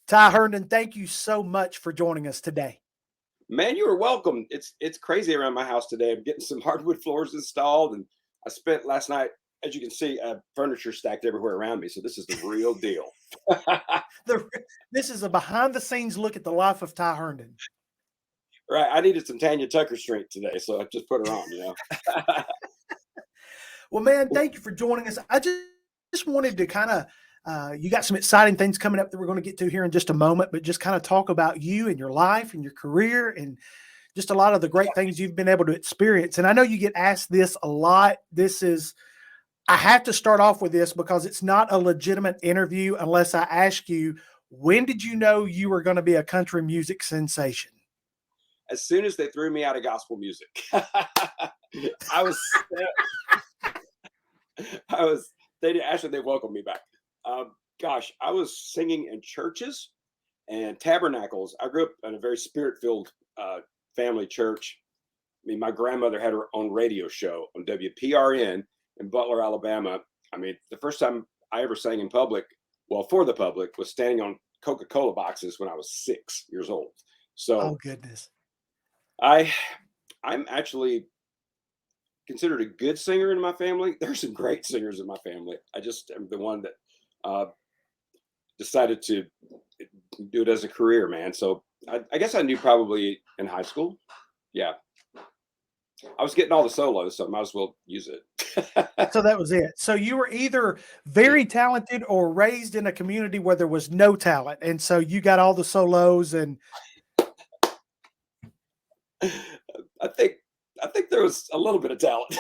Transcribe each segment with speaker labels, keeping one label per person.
Speaker 1: Ty Herndon, thank you so much for joining us today.
Speaker 2: Man, you are welcome. It's crazy around my house today. I'm getting some hardwood floors installed, and I spent last night, as you can see, furniture stacked everywhere around me. So this is the real deal.
Speaker 1: The, this is a behind the scenes look at the life of Ty Herndon.
Speaker 2: Right. I needed some Tanya Tucker strength today, so I just put her on.
Speaker 1: Well, man, thank you for joining us. I just wanted to kind of, you got some exciting things coming up that we're going to get to here in just a moment, but just kind of talk about you and your life and your career and just a lot of the great things you've been able to experience. And I know you get asked this a lot. I have to start off with this because it's not a legitimate interview unless I ask you, when did you know you were going to be a country music sensation?
Speaker 2: As soon as they threw me out of gospel music, I was, I was. They welcomed me back. Gosh, I was singing in churches and tabernacles. I grew up in a very spirit-filled family church. I mean, my grandmother had her own radio show on WPRN in Butler, Alabama. I mean, the first time I ever sang in public, well, for the public, was standing on Coca-Cola boxes when I was 6 years old.
Speaker 1: Oh,
Speaker 2: So
Speaker 1: goodness.
Speaker 2: I, I'm actually considered a good singer in my family. There's some great singers in my family. I just am the one that uh, decided to do it as a career, man. So I guess I knew probably in high school. Yeah, I was getting all the solos, so I might as well use it.
Speaker 1: So that was it. So you were either very talented or raised in a community where there was no talent. And so you got all the solos and
Speaker 2: I think I think there was a little bit of talent.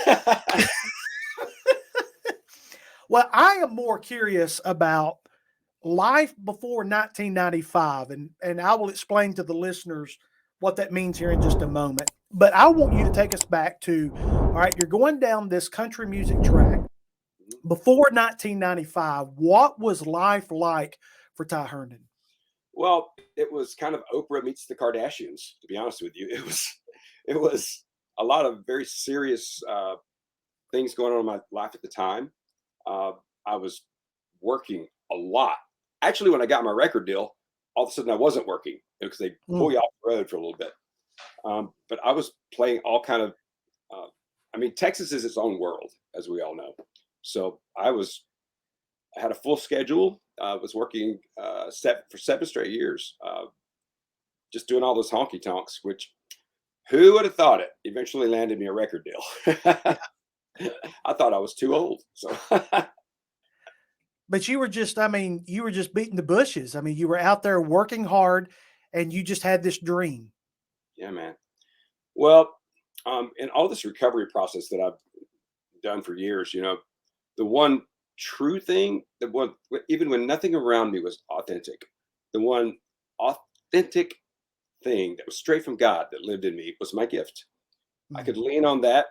Speaker 1: well, I am more curious about life before 1995 and I will explain to the listeners what that means here in just a moment. But I want you to take us back to all right, you're going down this country music track before 1995. What was life like for Ty Herndon?
Speaker 2: Well, it was kind of Oprah meets the Kardashians. To be honest with you, it was a lot of very serious things going on in my life at the time. I was working a lot. Actually, when I got my record deal, all of a sudden I wasn't working because they pull
Speaker 1: Mm,
Speaker 2: you off the road for a little bit. But I was playing all kind of. I mean, Texas is its own world, as we all know. So I had a full schedule. I was working for 7 straight years, just doing all those honky tonks. Which who would have thought it? Eventually landed me a record deal.
Speaker 1: yeah.
Speaker 2: I thought I was too old. So
Speaker 1: But you were just, I mean, you were just beating the bushes. I mean, you were out there working hard and you just had this dream.
Speaker 2: yeah, man. Well, in all this recovery process that I've done for years, the one true thing, the one even when nothing around me was authentic, the one authentic thing that was straight from God that lived in me was my gift. I
Speaker 1: Mm,
Speaker 2: could lean on that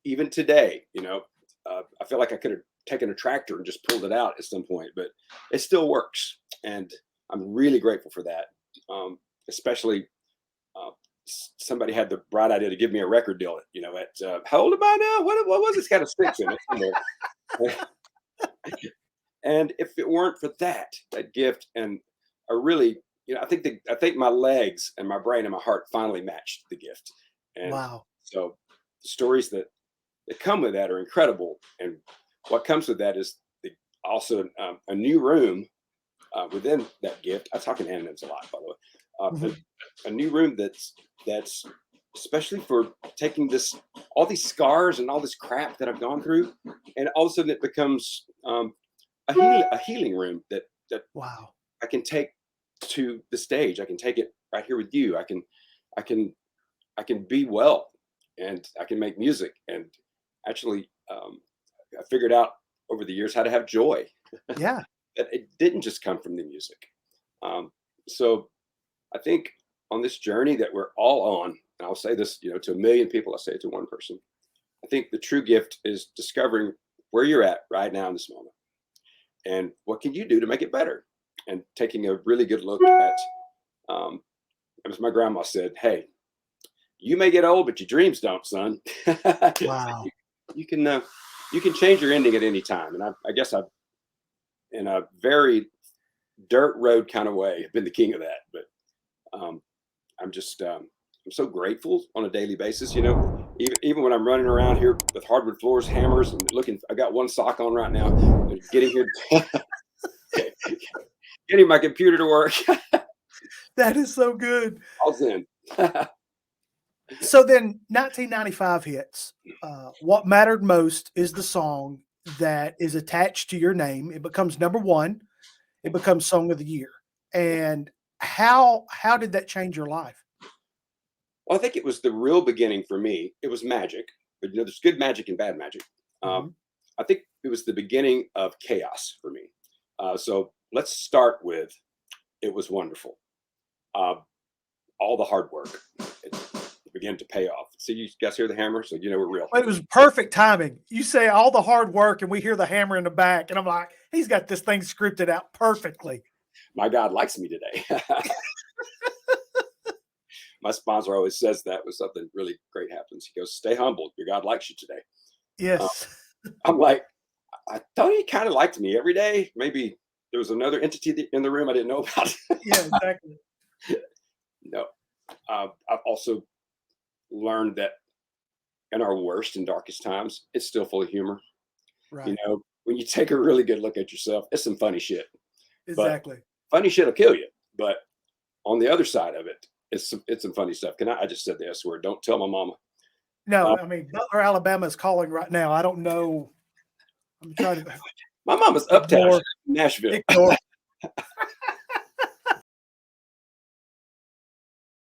Speaker 2: even today. I feel like I could have taken a tractor and just pulled it out at some point, but it still works, and I'm really grateful for that. Especially somebody had the bright idea to give me a record deal. At how old am I now? What was it? It's got a six in it somewhere. And if it weren't for that gift, and I really, I think my legs and my brain and my heart finally matched the gift, and
Speaker 1: wow.
Speaker 2: so the stories that come with that are incredible. And what comes with that is also a new room within that gift. I talk in anonyms a lot, by the way.
Speaker 1: Mhm.
Speaker 2: A new room that's especially for taking all these scars and all this crap that I've gone through, and all of a sudden it becomes a healing room that
Speaker 1: Wow.
Speaker 2: I can take to the stage. I can take it right here with you. I can I can be well, and I can make music. And actually, I figured out over the years how to have joy.
Speaker 1: Yeah.
Speaker 2: That it didn't just come from the music. Um, so I think on this journey that we're all on, and I'll say this, to a million people, I'll say it to one person. I think the true gift is discovering where you're at right now in this moment, and what can you do to make it better, and taking a really good look at. Um, as my grandma said, "Hey, you may get old, but your dreams don't, son."
Speaker 1: Wow.
Speaker 2: You can you can change your ending at any time, and I guess I've in a very dirt road kind of way. I've been the king of that, but I'm just I'm so grateful on a daily basis. You know, even when I'm running around here with hardwood floors, hammers, and looking, I got one sock on right now, and getting here, getting my computer to work.
Speaker 1: That is so good.
Speaker 2: All's in.
Speaker 1: So then 1995 hits. What mattered most is the song that is attached to your name. It becomes number one. It becomes song of the year. And how did that change your life?
Speaker 2: Well, I think it was the real beginning for me. It was magic, but you know, there's good magic and bad magic.
Speaker 1: Mhm.
Speaker 2: I think it was the beginning of chaos for me. So let's start with it was wonderful. Uh, all the hard work it began to pay off. See, you guys hear the hammer, so you know we're real.
Speaker 1: It was perfect timing. You say all the hard work, and we hear the hammer in the back, and I'm like, he's got this thing scripted out perfectly.
Speaker 2: My God likes me today. My sponsor always says that when something really great happens. He goes, "Stay humble. Your God likes you today." Uh,
Speaker 1: Yes.
Speaker 2: I'm like, I thought he kind of liked me every day. Maybe there was another entity in the room I didn't know about.
Speaker 1: Yeah, exactly.
Speaker 2: No, I've also learned that in our worst and darkest times, it's still full of humor. You
Speaker 1: Right.
Speaker 2: know, when you take a really good look at yourself, it's some funny shit. But
Speaker 1: Exactly.
Speaker 2: funny shit will kill you. But on the other side of it, it's some funny stuff. I just said the S word. Don't tell my mama.
Speaker 1: No,
Speaker 2: Uh,
Speaker 1: I mean, Butler, Alabama is calling right now. I don't know. I'm trying to
Speaker 2: my mama's uptown. She's
Speaker 1: ignore,
Speaker 2: in Nashville.
Speaker 1: ignore.